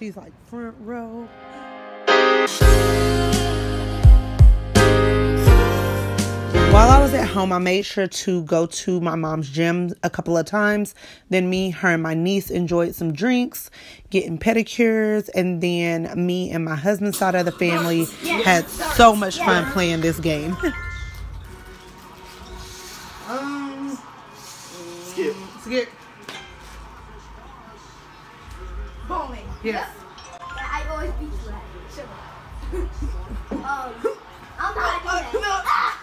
She's like front row. While I was at home, I made sure to go to my mom's gym a couple of times. Then me, her, and my niece enjoyed some drinks, getting pedicures, and then me and my husband's side of the family had so much fun playing this game. Skip. Bowling. Yes. I always beat you at it. I'm not doing that.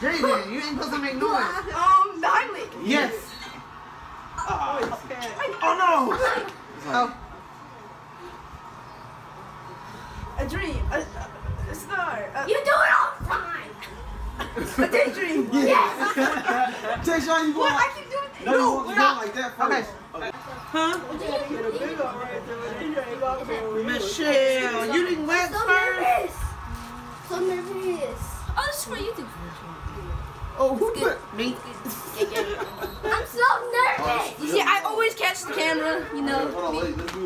Jaden, you ain't supposed to make noise. The Heimlich. Yes. Okay. Oh no. Oh. A dream. A star. You do it all the time. A daydream. Yes. Tayshawn, you going I keep doing it. No, you going like that first. Okay. Huh? Michelle, you didn't wax first? So nervous. Oh, this is for YouTube. Oh, who put me? I'm so nervous. You see, I always catch the camera, you know. Hold on, wait. Let's do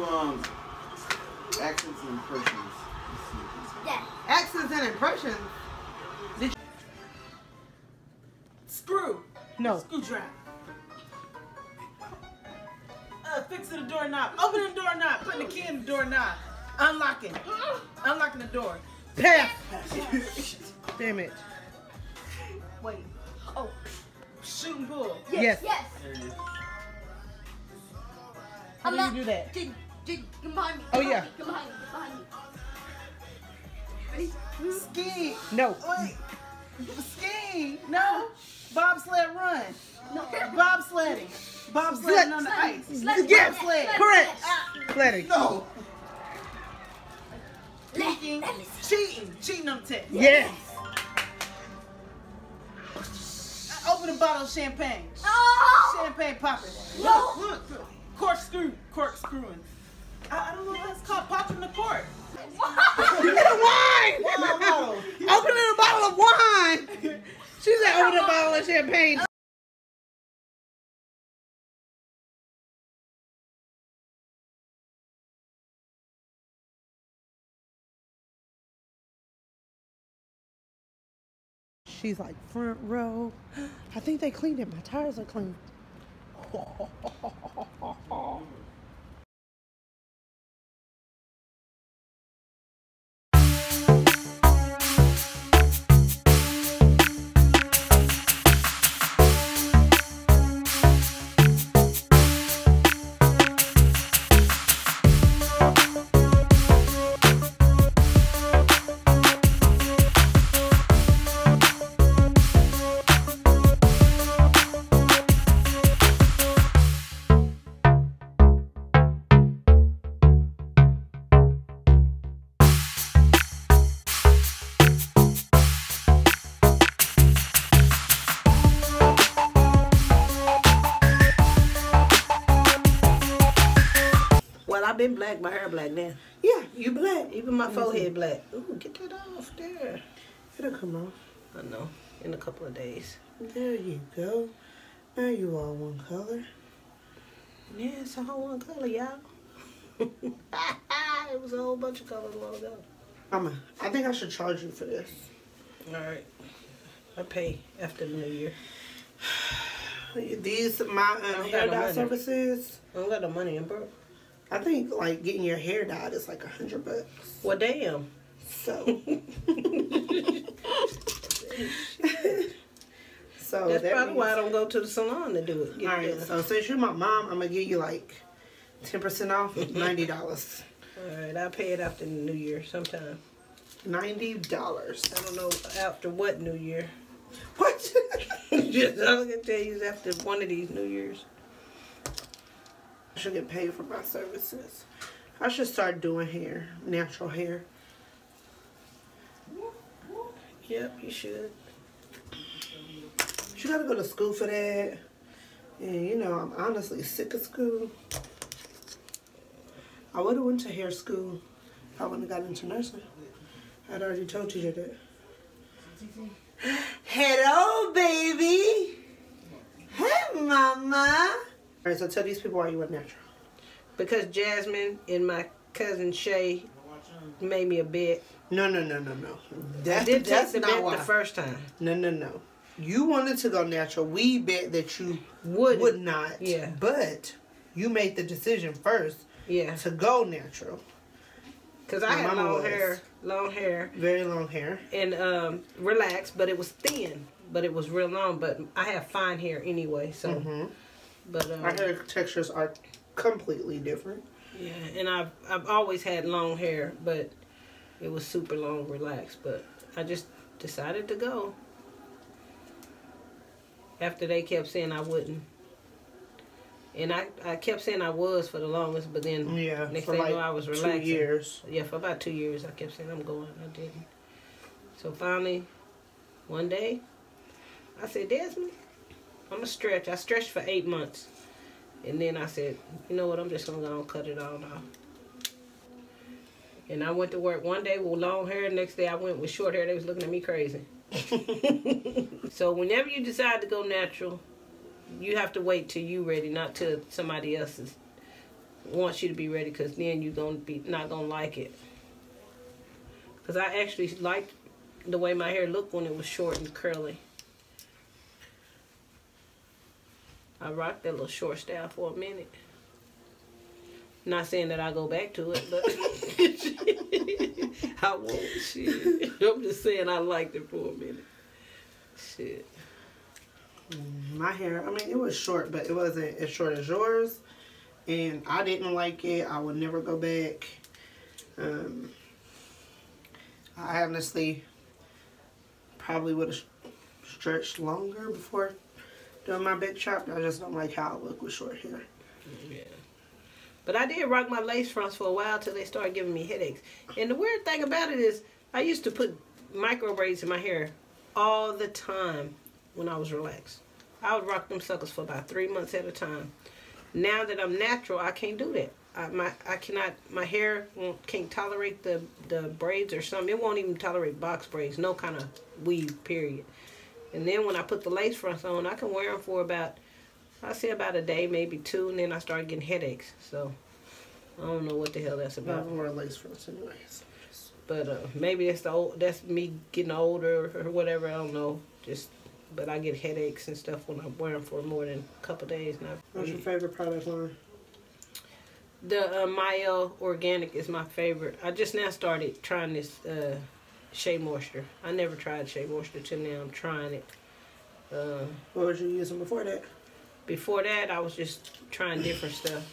accents and impressions. Yeah. Accents and impressions. Did you... Screw. No. Screwdriver. Fixing the doorknob. Opening the doorknob. Putting the key in the doorknob. Unlocking. Unlocking the door. Pass. Damn it. Wait. Oh. Shooting bull. Yes. Yes. How do you do that? Come behind me. Oh, yeah. Come behind me. Ready? Ski. No. Wait. Ski. No. Bobsled run. No. Bobsledding. Bobsledding on the ice. Yes. Correct. Sledding. No. Peeking. Cheating. Cheating on the test. Yes. Open a bottle of champagne. Oh! Champagne popping. No. Look. Corkscrewing. I don't know what it's called. Popping the cork. Wine. Wine bottle. Opening a bottle of wine. She said open a bottle of champagne. She's like front row. I think they cleaned it. My tires are clean. I've been black, my hair black now. Yeah, you black. Even my forehead black. Ooh, get that off there. It'll come off. I know, in a couple of days. There you go. Now you all one color. Yeah, it's a whole one color, y'all. It was a whole bunch of colors a while ago. Mama, I think I should charge you for this. Alright. I pay after the new year. These, my hair dye services. I don't got no money in, bro. I think like getting your hair dyed is like $100. Well, damn. So. So that's that probably means, why I don't go to the salon to do it. Alright, so since you're my mom, I'm gonna give you like 10% off, $90. Alright, I'll pay it after the new year sometime. $90. I don't know after what new year. What? Just all I can tell you is after one of these New Years. I should get paid for my services. I should start doing hair, natural hair. Yep, you should. You gotta go to school for that. And you know, I'm honestly sick of school. I would have went to hair school if I wouldn't have got into nursing. I'd already told you that. Hello, baby. Hey, mama. All right, so tell these people why you were natural. because Jasmine and my cousin Shay made me a bet. No. I did take the bet the first time. No. You wanted to go natural. We bet that you would not. Yeah. But you made the decision first. Yeah. To go natural. Because I had long hair. Very long hair. And relaxed, but it was thin. But it was real long. But I have fine hair anyway, so. Mm-hmm. But our hair textures are completely different. Yeah, and I've always had long hair, but it was super long, relaxed. But I just decided to go. After they kept saying I wouldn't. And I kept saying I was for the longest, but then next thing you know, I was relaxing. 2 years. Yeah, for about 2 years, I kept saying I'm going. I didn't. So finally, one day, I said, Desmond, I'm going to stretch. I stretched for 8 months. And then I said, you know what, I'm just going to go and cut it all off. And I went to work one day with long hair. Next day I went with short hair. They was looking at me crazy. So whenever you decide to go natural, you have to wait till you ready, not till somebody else wants you to be ready, because then you're going to be not going to like it. Because I actually liked the way my hair looked when it was short and curly. I rocked that little short style for a minute. Not saying that I go back to it, but I won't. Shit. I'm just saying I liked it for a minute. Shit. My hair, I mean, it was short, but it wasn't as short as yours. And I didn't like it. I would never go back. I honestly probably would have stretched longer before doing my big chop. I just don't like how I look with short hair. Yeah. But I did rock my lace fronts for a while till they started giving me headaches. And the weird thing about it is I used to put micro braids in my hair all the time when I was relaxed. I would rock them suckers for about 3 months at a time. Now that I'm natural, I can't do that. My hair can't tolerate the braids or something. It won't even tolerate box braids, no kind of weave, period. And then when I put the lace fronts on, I can wear them for about a day, maybe 2, and then I start getting headaches. So I don't know what the hell that's about. I wear lace fronts anyways. But maybe that's me getting older or whatever. I don't know. But I get headaches and stuff when I wear them for more than a couple days now. What's your favorite product line? The Mayo Organic is my favorite. I just now started trying this Shea Moisture. I never tried Shea Moisture till now. I'm trying it. What was you using before that? Before that, I was just trying different stuff.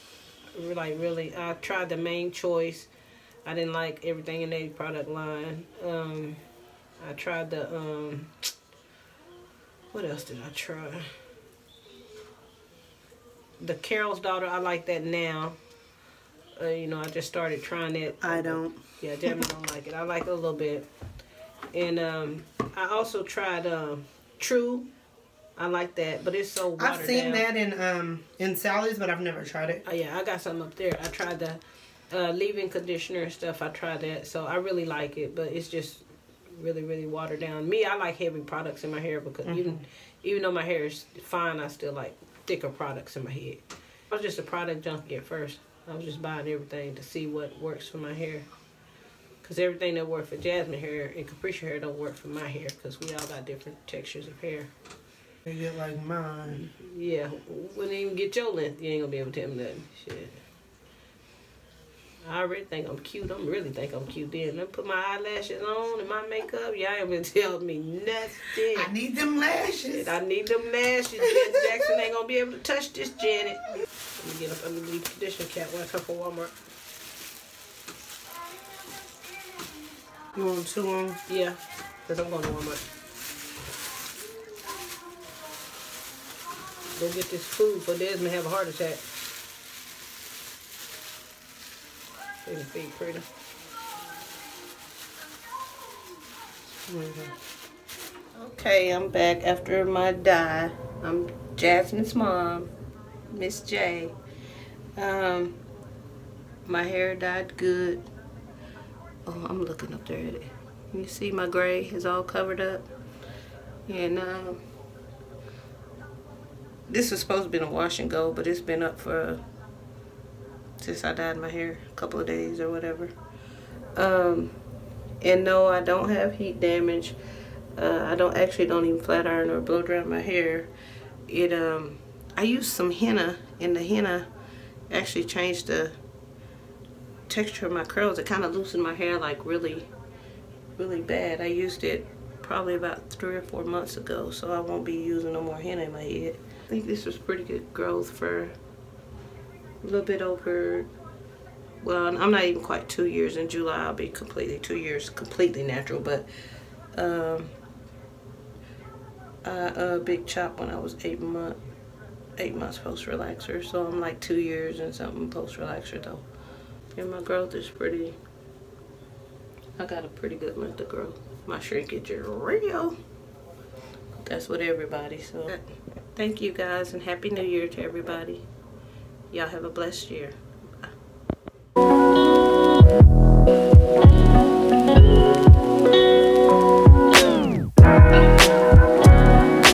Really, I tried the Main Choice. I didn't like everything in their product line. I tried the, what else did I try? The Carol's Daughter, I like that now. You know, I just started trying that. I don't. Yeah, definitely don't like it. I like it a little bit. And I also tried True. I like that, but it's so watered down. I've seen that in Sally's, but I've never tried it. Oh yeah, I got some up there. I tried the leave-in conditioner and stuff. I tried that, so I really like it, but it's just really watered down. Me, I like heavy products in my hair because even though my hair is fine, I still like thicker products in my head. I was just a product junkie at first. I was just buying everything to see what works for my hair. Because everything that worked for Jasmine hair and Capricia hair don't work for my hair because we all got different textures of hair. You get like mine. Yeah, when you even get your length, you ain't gonna be able to tell me nothing. Shit. I already think I'm cute. I'm really think I'm cute then. I put my eyelashes on and my makeup. Y'all ain't gonna tell me nothing. I need them lashes. I need them lashes. Janet Jackson ain't gonna be able to touch this, Janet. Let me get up underneath the conditioner cap when I come from Walmart. You want 2 on? Yeah, because I'm going to Walmart. Go get this food for Desmond have a heart attack. Baby feet pretty. Okay, I'm back after my dye. I'm Jasmine's mom, Miss J. My hair dyed good. Oh, I'm looking up there at it. You see my gray is all covered up. And this was supposed to be a wash and go, but it's been up for since I dyed my hair a couple of days or whatever. And no, I don't have heat damage. I don't even flat iron or blow dry my hair. I used some henna, and the henna actually changed the texture of my curls. It kind of loosened my hair like really, really bad. I used it probably about 3 or 4 months ago, so I won't be using no more henna in my head. I think this was pretty good growth for a little bit over, well, I'm not even quite 2 years. In July I'll be completely 2 years completely natural, but I big chop when I was 8 months post relaxer, so I'm like 2 years and something post relaxer though. And my growth is pretty, I got a pretty good length of growth. My shrinkage is real. That's what everybody, so thank you guys, and Happy New Year to everybody. Y'all have a blessed year.